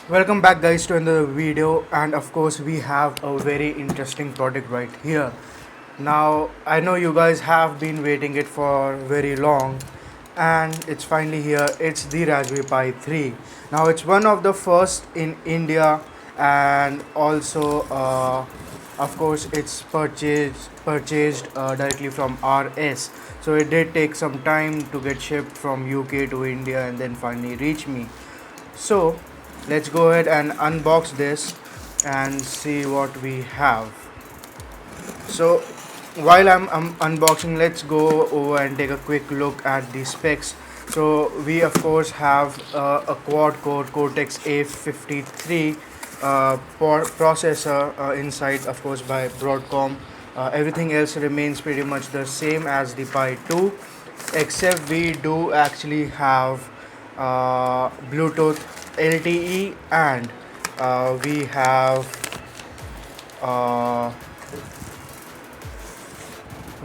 Welcome back guys to another video, and of course we have a very interesting product right here. Now I know you guys have been waiting it for very long, and it's finally here. It's the Raspberry Pi 3. Now it's one of the first in India, and also of course it's purchased directly from RS. So it did take some time to get shipped from UK to India and then finally reach me. So let's go ahead and unbox this and see what we have. So while I'm unboxing, let's go over and take a quick look at the specs. So we of course have a quad core Cortex A53 processor inside, of course, by Broadcom. Everything else remains pretty much the same as the Pi 2, except we do actually have Bluetooth LTE, and we have uh,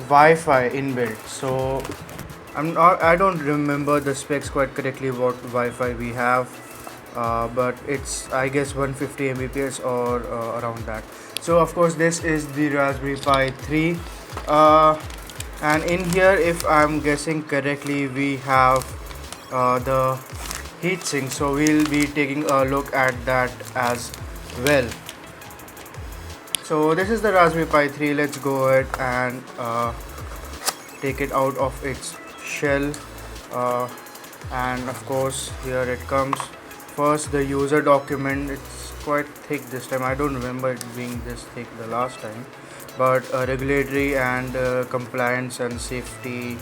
Wi-Fi inbuilt. So I don't remember the specs quite correctly what Wi-Fi we have, but it's I guess 150 Mbps or around that. So of course this is the Raspberry Pi 3, uh, and in here, if I'm guessing correctly, we have the heatsink. So we'll be taking a look at that as well. So this is the Raspberry Pi 3. Let's go ahead and take it out of its shell, uh, and of course here it comes. First, the user document. It's quite thick this time. I don't remember it being this thick the last time, but regulatory and compliance and safety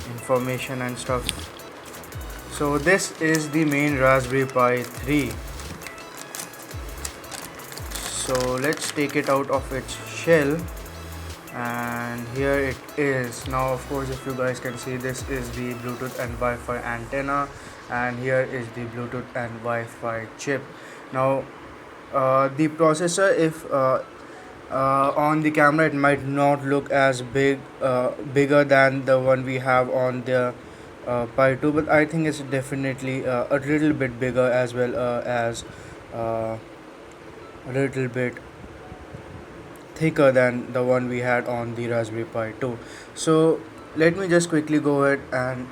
information and stuff. So this is the main Raspberry Pi 3. So let's take it out of its shell, and here it is. Now of course, if you guys can see, this is the Bluetooth and Wi-Fi antenna, and here is the Bluetooth and Wi-Fi chip. Now the processor, if on the camera it might not look as bigger than the one we have on the Pi 2, but I think it's definitely a little bit bigger, as well as uh, a little bit thicker than the one we had on the Raspberry Pi 2. So let me just quickly go ahead and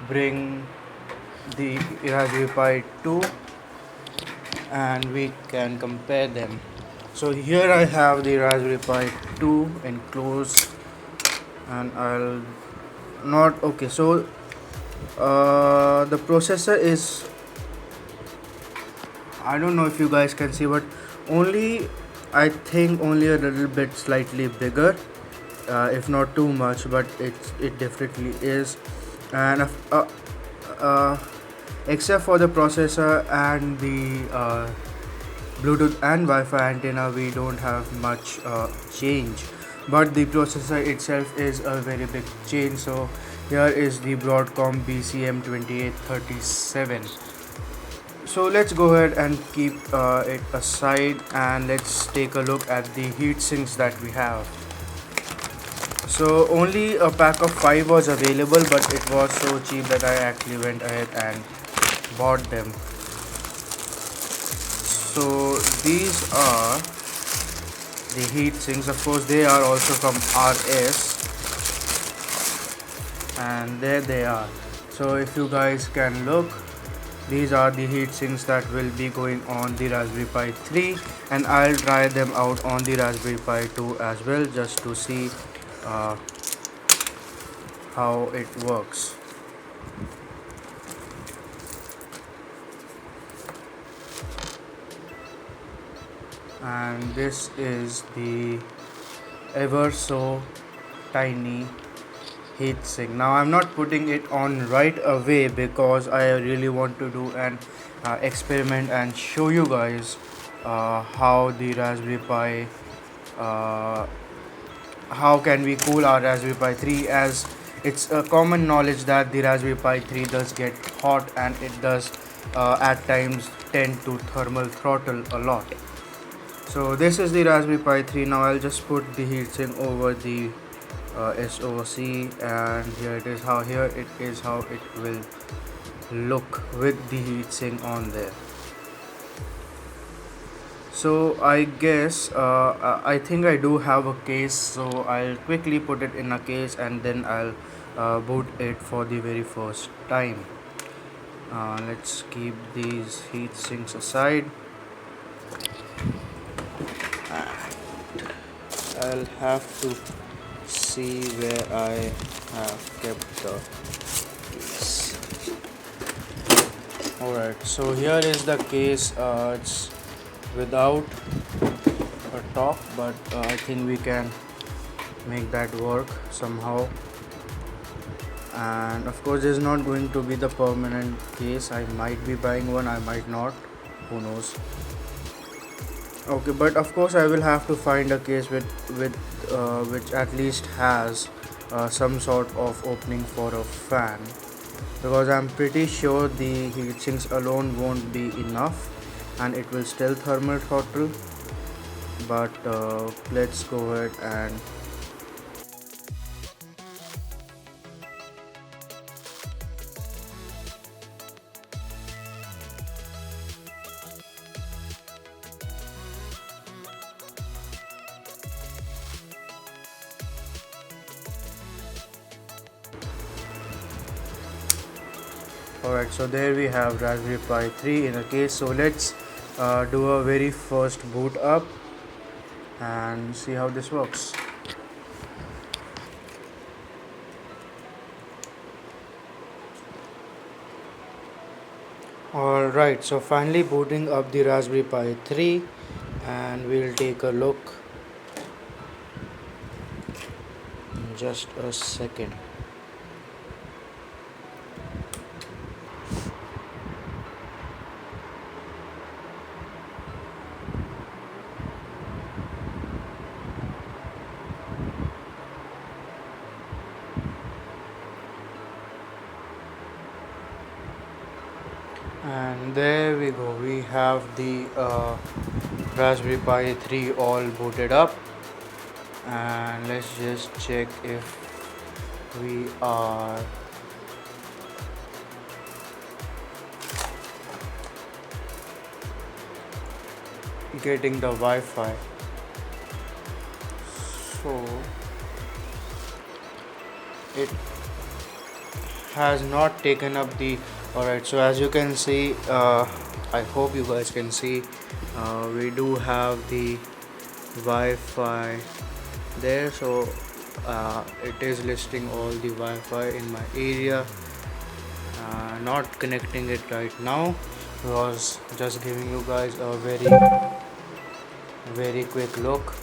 bring the Raspberry Pi 2, and we can compare them. So here I have the Raspberry Pi 2 enclosed, and I'll not okay. So the processor is, I don't know if you guys can see, but only I think only a little bit slightly bigger, if not too much, but it definitely is. And uh, except for the processor and the Bluetooth and Wi-Fi antenna, we don't have much change. But the processor itself is a very big change. So here is the Broadcom BCM2837. So let's go ahead and keep it aside, and let's take a look at the heat sinks that we have. So only a pack of 5 was available, but it was so cheap that I actually went ahead and bought them. So these are the heat sinks. Of course they are also from RS, and there they are. So if you guys can look, these are the heat sinks that will be going on the Raspberry Pi 3, and I'll try them out on the Raspberry Pi 2 as well, just to see uh, how it works. And this is the ever so tiny heatsink. Now I'm not putting it on right away because I really want to do an experiment and show you guys how the Raspberry Pi, uh, how can we cool our Raspberry Pi 3, as it's a common knowledge that the Raspberry Pi 3 does get hot, and it does at times tend to thermal throttle a lot. So this is the Raspberry Pi 3. Now I'll just put the heatsink over the SoC, and here it is how it will look with the heatsink on there. So I guess I think I do have a case, so I'll quickly put it in a case and then I'll boot it for the very first time. Let's keep these heat sinks aside. I'll have to see where I have kept the case. Alright, so here is the case. It's without a top, but I think we can make that work somehow. And of course, this is not going to be the permanent case. I might be buying one, I might not, who knows. Okay, but of course I will have to find a case with which at least has some sort of opening for a fan, because I'm pretty sure the heat sinks alone won't be enough and it will still thermal throttle. But let's go ahead and alright, so there we have Raspberry Pi 3 in a case. So let's do a very first boot up and see how this works. Alright, so finally booting up the Raspberry Pi 3, and we'll take a look in just a second. And there we go, we have the Raspberry Pi 3 all booted up, and let's just check if we are getting the Wi-Fi. So it has not taken up the alright, so as you can see, I hope you guys can see, we do have the Wi-Fi there. So it is listing all the Wi-Fi in my area. Not connecting it right now, was just giving you guys a very quick look.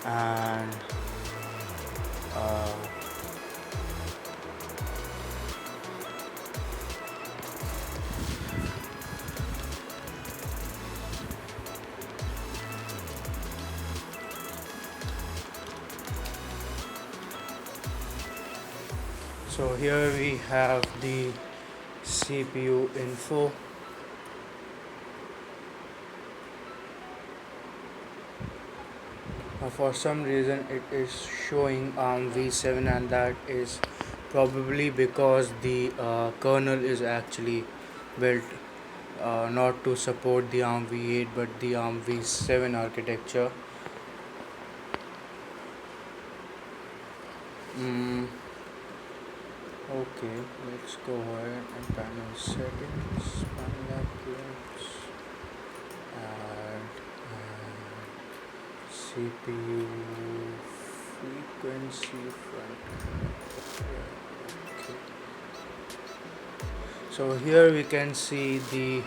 And so here we have the CPU info. For some reason it is showing ARM v7, and that is probably because the kernel is actually built not to support the ARM v8 but the ARM v7 architecture. Okay, let's go ahead and panel settings, panel apps, add CPU frequency front. Okay. So here we can see the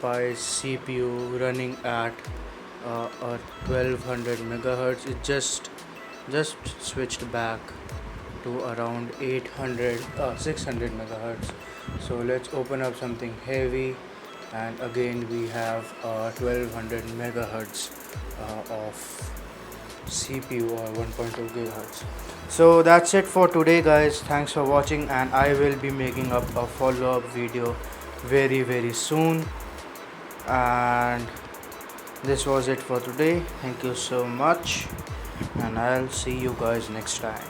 Pi CPU running at a 1200 megahertz. It just switched back to around 600 megahertz. So let's open up something heavy, and again we have 1200 megahertz of CPU or 1.2 gigahertz. So that's it for today, guys. Thanks for watching, and I will be making up a follow-up video very soon. And this was it for today. Thank you so much, and I'll see you guys next time.